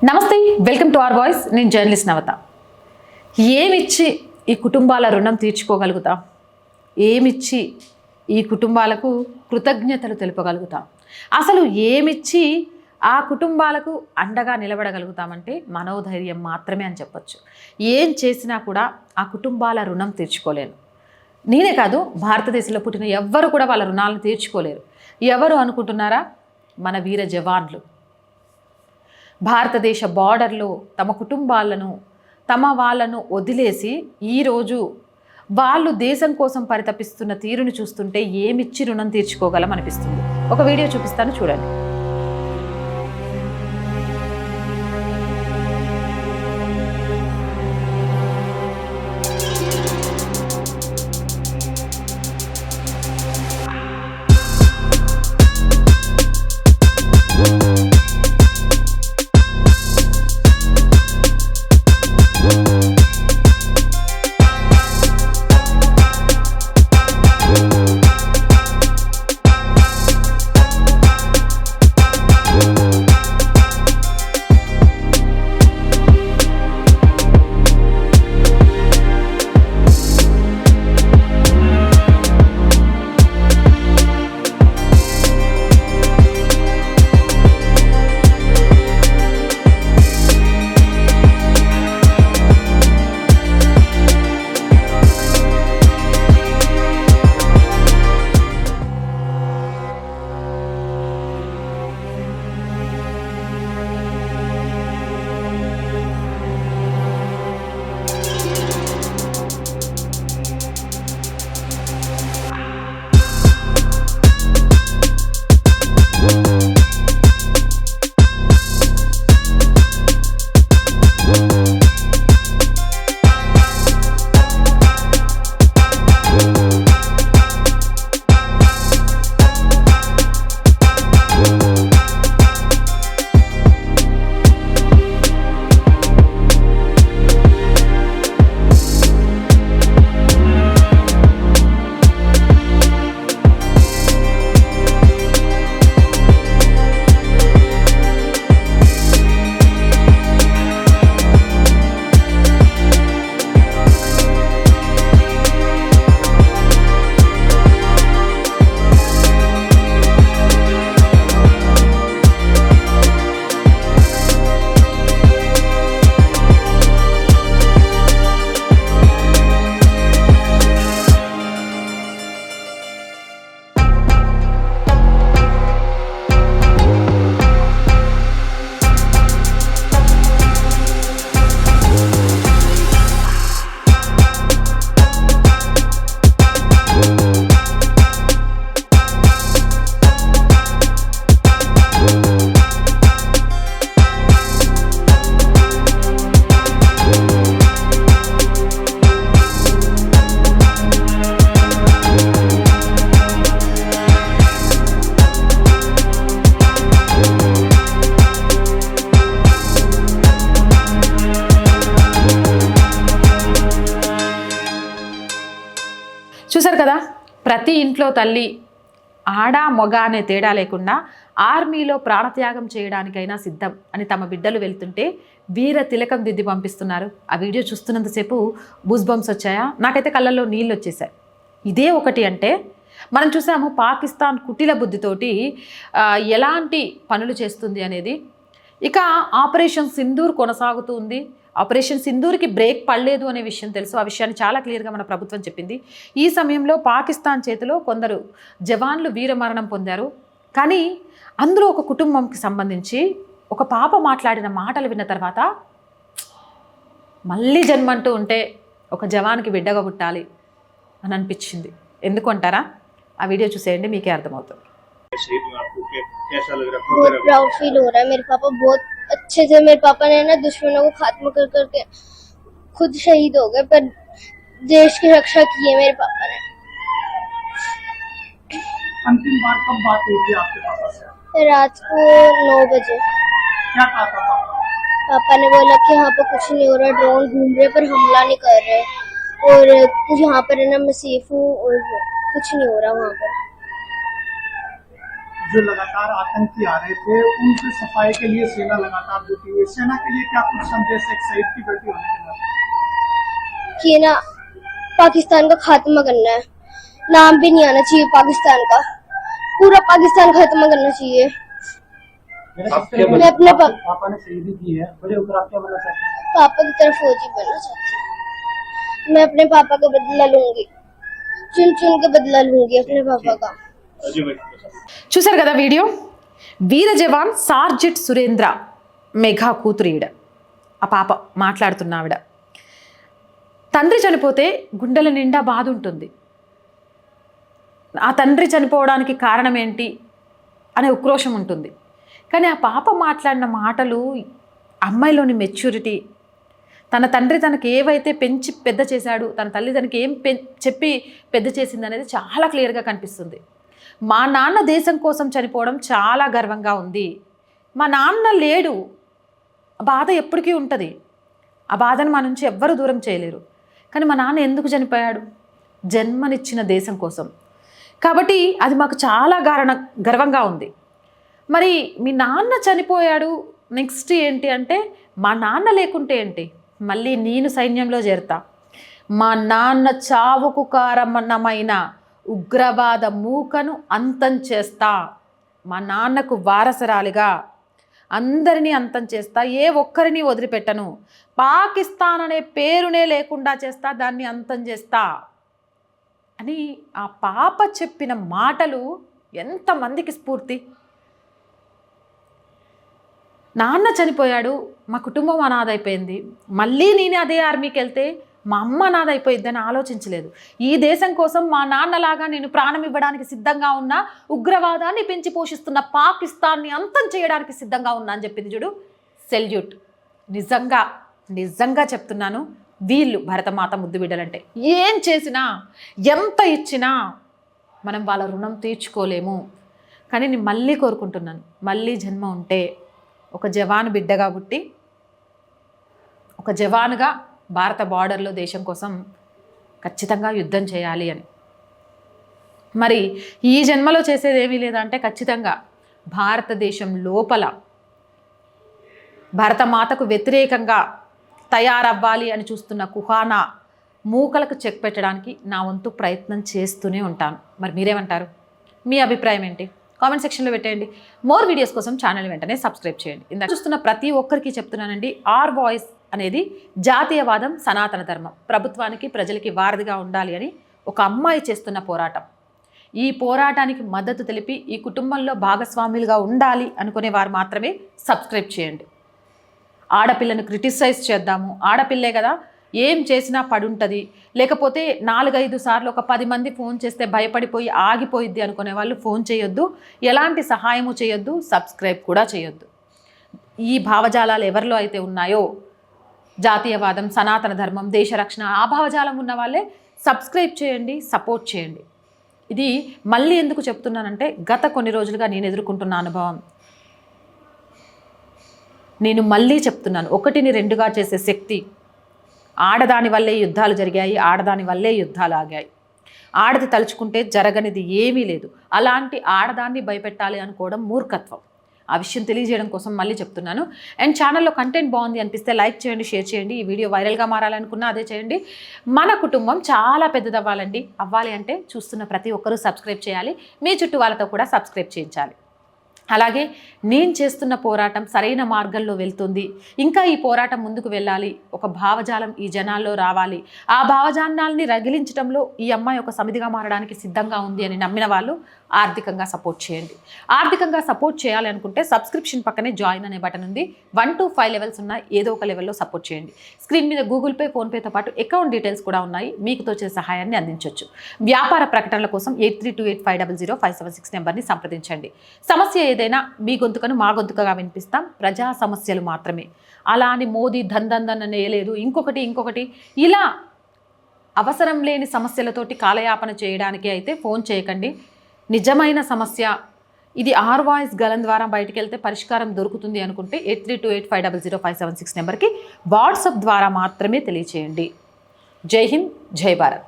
నమస్తే, welcome to our voice. నేను journalist నవత. ఏమిచ్చి ఈ కుటుంబాల రుణం తీర్చుకోగలుగుతాం? ఏమిచ్చి ఈ కుటుంబాలకు కృతజ్ఞతలు తెలుపగలుగుతాం? అసలు ఏమిచ్చి ఆ కుటుంబాలకు అండగా నిలబడగలుగుతామంటే మనోధైర్యం మాత్రమే అని చెప్పచ్చు. ఏం చేసినా కూడా ఆ కుటుంబాల రుణం తీర్చుకోలేను. నేనే కాదు, భారతదేశంలో పుట్టిన ఎవ్వరు కూడా వాళ్ళ రుణాలను తీర్చుకోలేరు. ఎవరు అనుకుంటున్నారా? మన వీర జవాన్లు. భారతదేశ బార్డర్లో తమ కుటుంబాలను, తమ వాళ్ళను వదిలేసి ఈరోజు వాళ్ళు దేశం కోసం పరితపిస్తున్న తీరును చూస్తుంటే ఏమిచ్చి రుణం తీర్చుకోగలం అనిపిస్తుంది. ఒక వీడియో చూపిస్తాను, చూడండి. చూసారు కదా, ప్రతి ఇంట్లో తల్లి ఆడ మగ అనే తేడా లేకుండా ఆర్మీలో ప్రాణత్యాగం చేయడానికైనా సిద్ధం అని తమ బిడ్డలు వెళ్తుంటే వీర తిలకం దిద్ది పంపిస్తున్నారు. ఆ వీడియో చూస్తున్నంతసేపు బూస్ బంప్స్ వచ్చాయా? నాకైతే కళ్ళల్లో నీళ్ళు వచ్చేసాయి. ఇదే ఒకటి అంటే మనం చూసాము పాకిస్తాన్ కుటిల బుద్ధితోటి ఎలాంటి పనులు చేస్తుంది అనేది. ఇక ఆపరేషన్ సింధూర్ కొనసాగుతూ ఉంది. ఆపరేషన్ సింధూర్కి బ్రేక్ పడలేదు అనే విషయం తెలుసు. ఆ విషయాన్ని చాలా క్లియర్గా మన ప్రభుత్వం చెప్పింది. ఈ సమయంలో పాకిస్తాన్ చేతిలో కొందరు జవాన్లు వీరమరణం పొందారు. కానీ అందులో ఒక కుటుంబంకి సంబంధించి ఒక పాప మాట్లాడిన మాటలు విన్న తర్వాత మళ్ళీ జన్మంటూ ఉంటే ఒక జవాన్కి బిడ్డగా పుట్టాలి అని అనిపించింది. ఎందుకు అంటారా? ఆ వీడియో చూసేయండి, మీకే అర్థమవుతుంది. बहुत प्राउड फील हो रहा है. मेरे पापा बहुत अच्छे थे. मेरे पापा ने ना दुश्मनों को खात्मा कर करके खुद शहीद हो गए, पर देश की रक्षा की है मेरे पापा ने. अंतिम बार कब बात हुई थी आपके पापा से? रात को 9 बजे. क्या कहा था पापा ने बोला कि यहाँ पर कुछ नहीं हो रहा, ड्रोन घूम रहे पर हमला नहीं कर रहे, और यहाँ पर है ना मैं सेफ हूँ और कुछ नहीं हो रहा वहाँ पर. जो लगातार आतंकी आ रहे थे उनसे सफाई के लिए सेना लगातार जुटी हुई है। सेना के लिए क्या कुछ संदेश एक शहीद की बेटी होने के नाते? कि ना पाकिस्तान का खात्मा करना है, नाम भी नहीं आना चाहिए पाकिस्तान का, पूरा पाकिस्तान खात्मा करना चाहिए। मैं अपने पापा ने शहीदी की है, बड़े होकर आप क्या बनना चाहते हैं? पापा की तरफ फौजी बनना चाहती हूँ। मैं अपने पापा का बदला लूंगी, चुन चुन के बदला लूंगी अपने पापा का। చూసారు కదా వీడియో. వీర జవాన్ సార్జెట్ సురేంద్ర మేఘా కూతురు ఈవిడ. ఆ పాప మాట్లాడుతున్న ఆవిడ. తండ్రి చనిపోతే గుండెల నిండా బాధ ఉంటుంది. ఆ తండ్రి చనిపోవడానికి కారణం ఏంటి అనే ఉక్రోషం ఉంటుంది. కానీ ఆ పాప మాట్లాడిన మాటలు, అమ్మాయిలోని మెచ్యూరిటీ, తన తండ్రి తనకి ఏవైతే పెంచి పెద్ద చేశాడు, తన తల్లి తనకి ఏం చెప్పి పెద్ద చేసింది అనేది చాలా క్లియర్గా కనిపిస్తుంది. మా నాన్న దేశం కోసం చనిపోవడం చాలా గర్వంగా ఉంది. మా నాన్న లేడు, బాధ ఎప్పటికీ ఉంటుంది. ఆ బాధను మా నుంచి ఎవ్వరూ దూరం చేయలేరు. కానీ మా నాన్న ఎందుకు చనిపోయాడు? జన్మనిచ్చిన దేశం కోసం. కాబట్టి అది మాకు చాలా గర్వంగా ఉంది. మరి మీ నాన్న చనిపోయాడు, నెక్స్ట్ ఏంటి అంటే, మా నాన్న లేకుంటే ఏంటి, మళ్ళీ నేను సైన్యంలో చేరుతా, మా నాన్న చావుకు కారణమైన ఉగ్రవాద మూకను అంతం చేస్తా, మా నాన్నకు వారసరాలిగా అందరినీ అంతం చేస్తా, ఏ ఒక్కరిని వదిలిపెట్టను, పాకిస్తాన్ అనే పేరునే లేకుండా చేస్తా, దాన్ని అంతం చేస్తా అని ఆ పాప చెప్పిన మాటలు ఎంతమందికి స్ఫూర్తి. నాన్న చనిపోయాడు, మా కుటుంబం అనాథైపోయింది, మళ్ళీ నేనే అదే ఆర్మీకి వెళ్తే మా అమ్మ అనాథైపోయిద్దని ఆలోచించలేదు. ఈ దేశం కోసం మా నాన్నలాగా నేను ప్రాణం ఇవ్వడానికి సిద్ధంగా ఉన్నా, ఉగ్రవాదాన్ని పెంచి పోషిస్తున్న పాకిస్తాన్ని అంతం చేయడానికి సిద్ధంగా ఉన్నా అని చెప్పింది చూడు. సెల్యూట్. నిజంగా నిజంగా చెప్తున్నాను, వీళ్ళు భరతమాత ముద్దు బిడ్డలంటే ఏం చేసినా ఎంత ఇచ్చినా మనం వాళ్ళ రుణం తీర్చుకోలేము. కానీ నేను మళ్ళీ కోరుకుంటున్నాను, మళ్ళీ జన్మ ఉంటే ఒక జవాను బిడ్డగా పుట్టి, ఒక జవానుగా భారత బార్డర్లో దేశం కోసం ఖచ్చితంగా యుద్ధం చేయాలి అని. మరి ఈ జన్మలో చేసేది ఏమీ లేదంటే ఖచ్చితంగా భారతదేశం లోపల భరతమాతకు వ్యతిరేకంగా తయారవ్వాలి అని చూస్తున్న కుహానా మూకలకు చెక్ పెట్టడానికి నా వంతు ప్రయత్నం చేస్తూనే ఉంటాను. మరి మీరేమంటారు? మీ అభిప్రాయం ఏంటి? కామెంట్ సెక్షన్లో పెట్టేయండి. మోర్ వీడియోస్ కోసం ఛానల్ వెంటనే సబ్స్క్రైబ్ చేయండి. ఇందాక చూస్తున్న ప్రతి ఒక్కరికి చెప్తున్నానండి, ఆర్ వాయిస్ అనేది జాతీయవాదం, సనాతన ధర్మం, ప్రభుత్వానికి ప్రజలకి వారధిగా ఉండాలి అని ఒక అమ్మాయి చేస్తున్న పోరాటం. ఈ పోరాటానికి మద్దతు తెలిపి ఈ కుటుంబంలో భాగస్వాములుగా ఉండాలి అనుకునే వారు మాత్రమే సబ్స్క్రైబ్ చేయండి. ఆడపిల్లను క్రిటిసైజ్ చేద్దాము, ఆడపిల్లే కదా ఏం చేసినా పడుంటుంది, లేకపోతే 4-5 సార్లు ఒక 10 మంది ఫోన్ చేస్తే భయపడిపోయి ఆగిపోయిద్ది అనుకునే వాళ్ళు ఫోన్ చేయొద్దు, ఎలాంటి సహాయము చేయొద్దు, సబ్స్క్రైబ్ కూడా చేయొద్దు. ఈ భావజాలాలు ఎవరిలో అయితే ఉన్నాయో, జాతీయవాదం, సనాతన ధర్మం, దేశ రక్షణ, ఆ భావజాలం ఉన్న వాళ్ళే సబ్స్క్రైబ్ చేయండి, సపోర్ట్ చేయండి. ఇది మళ్ళీ ఎందుకు చెప్తున్నానంటే, గత కొన్ని రోజులుగా నేను ఎదుర్కొంటున్న అనుభవం. నేను మళ్ళీ చెప్తున్నాను, 1ని 2గా చేసే శక్తి ఆడదాని వల్లే యుద్ధాలు జరిగాయి, ఆడదాని వల్లే యుద్ధాలు ఆగాయి. ఆడది తలుచుకుంటే జరగనిది ఏమీ లేదు. అలాంటి ఆడదాన్ని భయపెట్టాలి అనుకోవడం మూర్ఖత్వం. ఆ విషయం తెలియజేయడం కోసం మళ్ళీ చెప్తున్నాను. అండ్ ఛానల్లో కంటెంట్ బాగుంది అనిపిస్తే లైక్ చేయండి, షేర్ చేయండి. ఈ వీడియో వైరల్గా మారాలనుకున్నా అదే చేయండి. మన కుటుంబం చాలా పెద్దదవ్వాలండి. అవ్వాలి అంటే చూస్తున్న ప్రతి ఒక్కరూ సబ్స్క్రైబ్ చేయాలి. మీ చుట్టూ వాళ్ళతో కూడా సబ్స్క్రైబ్ చేయించాలి. అలాగే నేను చేస్తున్న పోరాటం సరైన మార్గంలో వెళ్తుంది, ఇంకా ఈ పోరాటం ముందుకు వెళ్ళాలి, ఒక భావజాలం ఈ జనాల్లో రావాలి, ఆ భావజాలాన్ని రగిలించడంలో ఈ అమ్మాయి ఒక సమితిగా మారడానికి సిద్ధంగా ఉంది అని నమ్మిన వాళ్ళు ఆర్థికంగా సపోర్ట్ చేయండి. ఆర్థికంగా సపోర్ట్ చేయాలి అనుకుంటే సబ్స్క్రిప్షన్ పక్కనే జాయిన్ అనే బటన్ ఉంది. 1 to 5 లెవెల్స్ ఉన్నాయి, ఏదో ఒక లెవెల్లో సపోర్ట్ చేయండి. స్క్రీన్ మీద గూగుల్ పే, ఫోన్పేతో పాటు అకౌంట్ డీటెయిల్స్ కూడా ఉన్నాయి, మీకు తోచే సహాయాన్ని అందించవచ్చు. వ్యాపార ప్రకటనల కోసం 8328500576 నెంబర్ని సంప్రదించండి. సమస్య ఏదైనా మీ గొంతుకను మా గొంతుకగా వినిపిస్తాం, ప్రజా సమస్యలు మాత్రమే. అలా అని మోదీ ధన్ నేయలేదు, ఇంకొకటి ఇలా అవసరం లేని సమస్యలతోటి కాలయాపన చేయడానికి అయితే ఫోన్ చేయకండి. నిజమైన సమస్య ఇది ఆర్ వాయిస్ గలం ద్వారా బయటికి వెళ్తే పరిష్కారం దొరుకుతుంది అనుకుంటే 8328500576 నెంబర్కి వాట్సాప్ ద్వారా మాత్రమే తెలియచేయండి. జై హింద్, జై భారత్.